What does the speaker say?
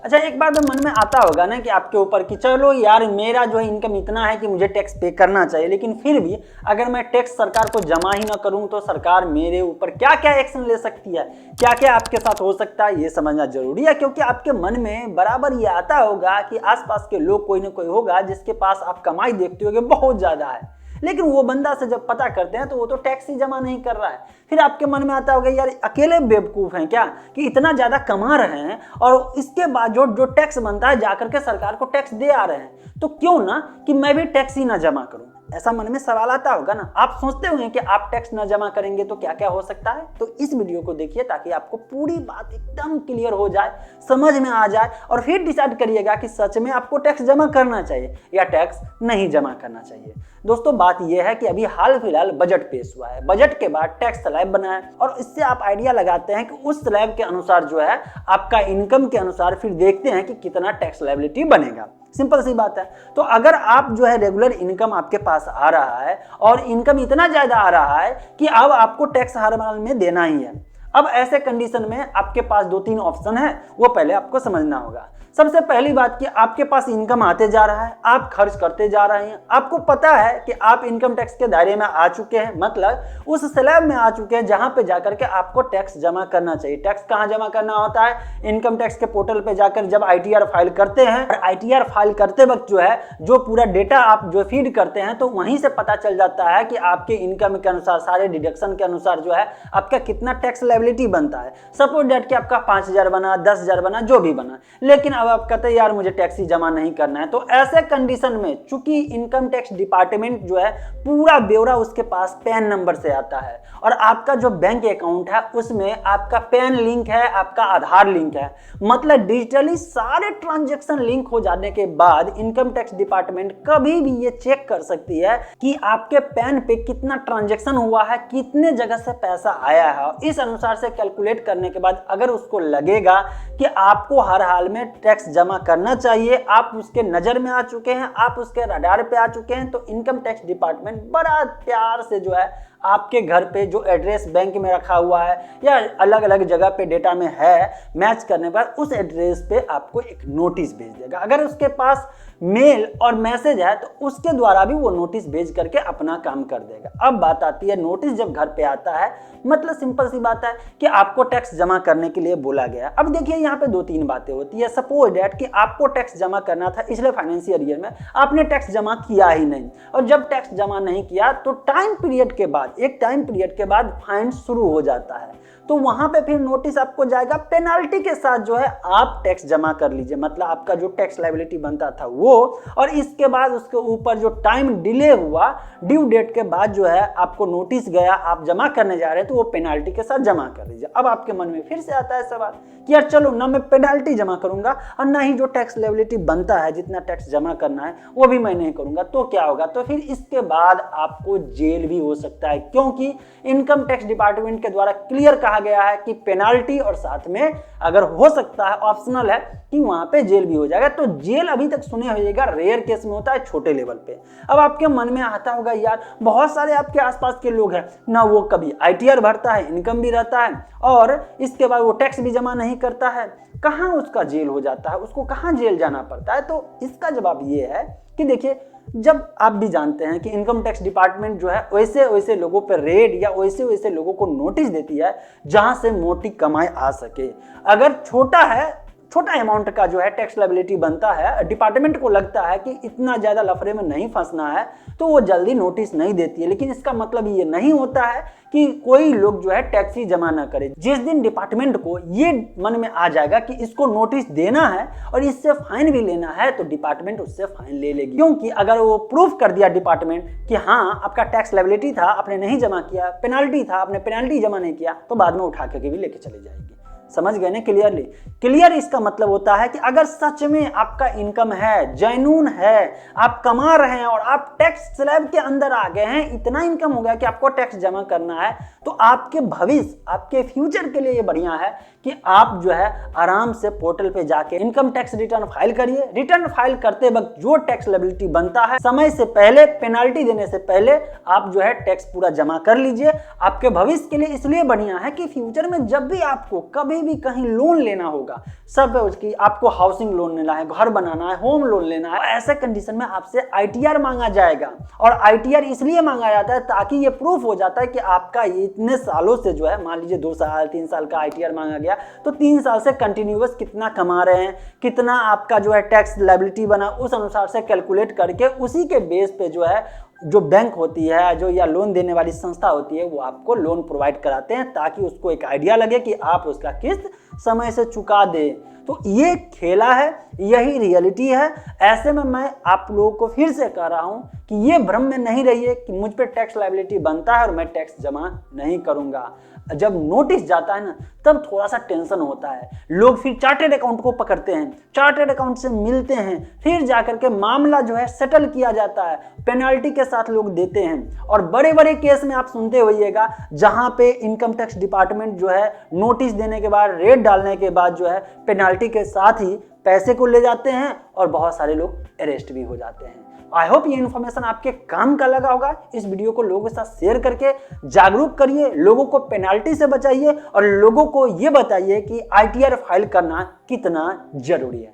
अच्छा, एक बार तो मन में आता होगा ना कि आपके ऊपर कि चलो यार मेरा जो है इनकम इतना है कि मुझे टैक्स पे करना चाहिए, लेकिन फिर भी अगर मैं टैक्स सरकार को जमा ही ना करूं तो सरकार मेरे ऊपर क्या क्या एक्शन ले सकती है, क्या क्या आपके साथ हो सकता है, ये समझना जरूरी है। क्योंकि आपके मन में बराबर ये आता होगा कि आसपास के लोग कोई ना कोई होगा जिसके पास आप कमाई देखते होगे बहुत ज्यादा है, लेकिन वो बंदा से जब पता करते हैं तो वो तो टैक्स ही जमा नहीं कर रहा है। फिर आपके मन में आता होगा यार अकेले बेवकूफ हैं क्या कि इतना ज्यादा कमा रहे हैं और इसके बाद जो जो टैक्स बनता है जाकर के सरकार को टैक्स दे आ रहे हैं, तो क्यों ना कि मैं भी टैक्स ही ना जमा करूं। ऐसा मन में सवाल आता होगा ना। आप सोचते होंगे कि आप टैक्स ना जमा करेंगे तो क्या क्या हो सकता है। तो इस वीडियो को देखिए ताकि आपको पूरी बात एकदम क्लियर हो जाए, समझ में आ जाए, और फिर डिसाइड करिएगा कि सच में आपको टैक्स जमा करना चाहिए या टैक्स नहीं जमा करना चाहिए। दोस्तों, बात यह है कि अभी हाल फिलहाल बजट पेश हुआ है। बजट के बाद टैक्स स्लैब बना है और इससे आप आइडिया लगाते हैं कि उस स्लैब के अनुसार जो है आपका इनकम के अनुसार फिर देखते हैं कि कितना टैक्स लायबिलिटी बनेगा। सिंपल सी बात है। तो अगर आप जो है रेगुलर इनकम आपके पास आ रहा है और इनकम इतना ज्यादा आ रहा है कि अब आपको टैक्स हर माह में देना ही है, अब ऐसे कंडीशन में आपके पास 2-3 ऑप्शन है, वो पहले आपको समझना होगा। सबसे पहली बात कि आपके पास इनकम आते जा रहा है, आप खर्च करते जा रहे हैं, आपको पता है कि आप इनकम टैक्स के दायरे में आ चुके हैं, मतलब उस स्लैब में आ चुके हैं जहां पे जाकर के आपको टैक्स जमा करना चाहिए। टैक्स कहां जमा करना होता है? इनकम टैक्स के पोर्टल पे जाकर जब ITR फाइल करते हैं, और ITR फाइल करते वक्त जो है जो पूरा डेटा आप जो फीड करते हैं तो वहीं से पता चल जाता है कि आपके इनकम के अनुसार, सारे डिडक्शन के अनुसार जो है आपका कितना टैक्स लायबिलिटी बनता है। सपोज डेट कि आपका 5,000 बना, 10,000 बना, जो भी बना, लेकिन अब आप कहते हैं यार मुझे टैक्स ही जमा नहीं करना है। तो ऐसे कंडीशन में चूंकि इनकम टैक्स डिपार्टमेंट जो है पूरा ब्यौरा उसके पास पैन नंबर से आता है और आपका जो बैंक अकाउंट है उसमें आपका पैन लिंक है, आपका आधार लिंक है, मतलब डिजिटली सारे ट्रांजैक्शन लिंक हो जाने के बाद इनकम टैक्स डिपार्टमेंट कभी भी ये चेक कर सकती है कि आपके पैन पे कितना ट्रांजैक्शन हुआ है, कितने जगह से पैसा आया है। इस अनुसार से कैलकुलेट करने के बाद अगर उसको लगेगा कि आपको हर हाल में टैक्स जमा करना चाहिए, आप उसके नजर में आ चुके हैं, आप उसके रडार पे आ चुके हैं, तो इनकम टैक्स डिपार्टमेंट बड़ा प्यार से जो है आपके घर पे जो एड्रेस बैंक में रखा हुआ है या अलग अलग जगह पे डेटा में है, मैच करने पर उस एड्रेस पे आपको एक नोटिस भेज देगा। अगर उसके पास मेल और मैसेज है तो उसके द्वारा भी वो नोटिस भेज करके अपना काम कर देगा। अब बात आती है नोटिस जब घर पे आता है, मतलब सिंपल सी बात है कि आपको टैक्स जमा करने के लिए बोला गया। अब देखिए यहाँ पे 2-3 बातें होती है। सपोज डेट कि आपको टैक्स जमा करना था, इसलिए फाइनेंशियल ईयर में आपने टैक्स जमा किया ही नहीं, और जब टैक्स जमा नहीं किया तो टाइम पीरियड के बाद, एक टाइम पीरियड के बाद फाइन शुरू हो जाता है। तो वहां पे फिर नोटिस आपको जाएगा पेनाल्टी के साथ जो है आप टैक्स जमा कर लीजिए, मतलब आपका जो टैक्स लायबिलिटी बनता था वो, और इसके बाद उसके ऊपर जो टाइम डिले हुआ, ड्यू डेट के बाद जो है आपको नोटिस गया, आप जमा करने जा रहे हैं तो वो पेनाल्टी के साथ जमा कर लीजिए। अब आपके मन में फिर से आता है सवाल कि यार चलो ना मैं पेनाल्टी जमा करूंगा और ना ही जो टैक्स लायबिलिटी बनता है, जितना टैक्स जमा करना है वो भी मैं नहीं करूंगा, तो क्या होगा? तो फिर इसके बाद आपको जेल भी हो सकता है, क्योंकि इनकम टैक्स डिपार्टमेंट के द्वारा क्लियर कहा गया है कि पेनाल्टी और साथ में अगर हो सकता है, ऑप्शनल है कि वहां पे जेल भी हो जाएगा। तो जेल अभी तक सुने होइएगा रेयर केस में होता है, छोटे लेवल पे। अब आपके मन में आता होगा यार बहुत सारे आपके आसपास के लोग हैं ना, वो कभी ITR भरता है, इनकम भी रहता है और इसके बाद वो टैक्स भी जमा नहीं करता है, कहां उसका जेल हो जाता है, उसको कहां जेल जाना पड़ता है? तो इसका जवाब ये है कि देखिए, जब आप भी जानते हैं कि इनकम टैक्स डिपार्टमेंट जो है वैसे वैसे लोगों पर रेड या वैसे वैसे लोगों को नोटिस देती है जहां से मोटी कमाई आ सके। अगर छोटा अमाउंट का जो है टैक्स लायबिलिटी बनता है, डिपार्टमेंट को लगता है कि इतना ज्यादा लफड़े में नहीं फंसना है, तो वो जल्दी नोटिस नहीं देती है। लेकिन इसका मतलब ये नहीं होता है कि कोई लोग जो है टैक्स ही जमा ना करे। जिस दिन डिपार्टमेंट को ये मन में आ जाएगा कि इसको नोटिस देना है और इससे फाइन भी लेना है, तो डिपार्टमेंट उससे फाइन ले लेगी। क्योंकि अगर वो प्रूफ कर दिया डिपार्टमेंट कि हाँ आपका टैक्स लायबिलिटी था, आपने नहीं जमा किया, पेनाल्टी था, आपने पेनाल्टी जमा नहीं किया, तो बाद में उठा करके भी लेके चली जाएगी। समझ गए ना क्लियरली? क्लियर इसका मतलब होता है कि अगर सच में आपका इनकम है, जेन्युइन है, आप कमा रहे हैं और आप टैक्स स्लैब के अंदर आ गए हैं, इतना इनकम हो गया कि आपको टैक्स जमा करना है, तो आपके भविष्य, आपके फ्यूचर के लिए ये बढ़िया है कि आप जो है आराम से पोर्टल पे जाके इनकम टैक्स रिटर्न फाइल करिए। रिटर्न फाइल करते वक्त जो टैक्स लायबिलिटी बनता है समय से पहले, पेनाल्टी देने से पहले आप जो है टैक्स पूरा जमा कर लीजिए। आपके भविष्य के लिए इसलिए बढ़िया है कि फ्यूचर में जब भी आपको कभी भी कहीं लोन लेना होगा, सब उसकी आपको हाउसिंग लोन लेना है, घर बनाना है, होम लोन लेना है, ऐसे कंडीशन में आपसे आईटीआर मांगा जाएगा। और आईटीआर इसलिए मांगा जाता है ताकि ये प्रूफ हो जाता है कि आपका इतने सालों से जो है, मान लीजिए 2 साल 3 साल का आईटीआर मांगा गया, तो 3 साल से कंटिन्यूअस कितना कमा रहे हैं, कितना आपका जो है टैक्स लायबिलिटी बना, उस अनुसार से कैलकुलेट करके उसी के बेस पे जो है जो बैंक होती है जो या लोन देने वाली संस्था होती है वो आपको लोन प्रोवाइड कराते हैं, ताकि उसको एक आइडिया लगे कि आप उसका किस्त समय से चुका दे। तो ये खेला है, यही रियलिटी है। ऐसे में मैं आप लोगों को फिर से कह रहा हूं कि ये भ्रम में नहीं रहिए कि मुझ पे टैक्स लायबिलिटी बनता है और मैं टैक्स जमा नहीं करूंगा। जब नोटिस जाता है ना, तब थोड़ा सा टेंशन होता है। लोग फिर चार्टेड अकाउंट को पकड़ते हैं, चार्टेड अकाउंट से मिलते हैं, फिर जाकर के मामला जो है सेटल किया जाता है, पेनाल्टी के साथ लोग देते हैं। और बड़े बड़े केस में आप सुनते होइएगा जहां पे इनकम टैक्स डिपार्टमेंट जो है नोटिस देने के बाद, रेट डालने के बाद जो है पेनाल्टी के साथ ही पैसे को ले जाते हैं और बहुत सारे लोग अरेस्ट भी हो जाते हैं। आई होप ये इन्फॉर्मेशन आपके काम का लगा होगा। इस वीडियो को लोगों के साथ शेयर करके जागरूक करिए, लोगों को पेनाल्टी से बचाइए और लोगों को ये बताइए कि आईटीआर फाइल करना कितना जरूरी है।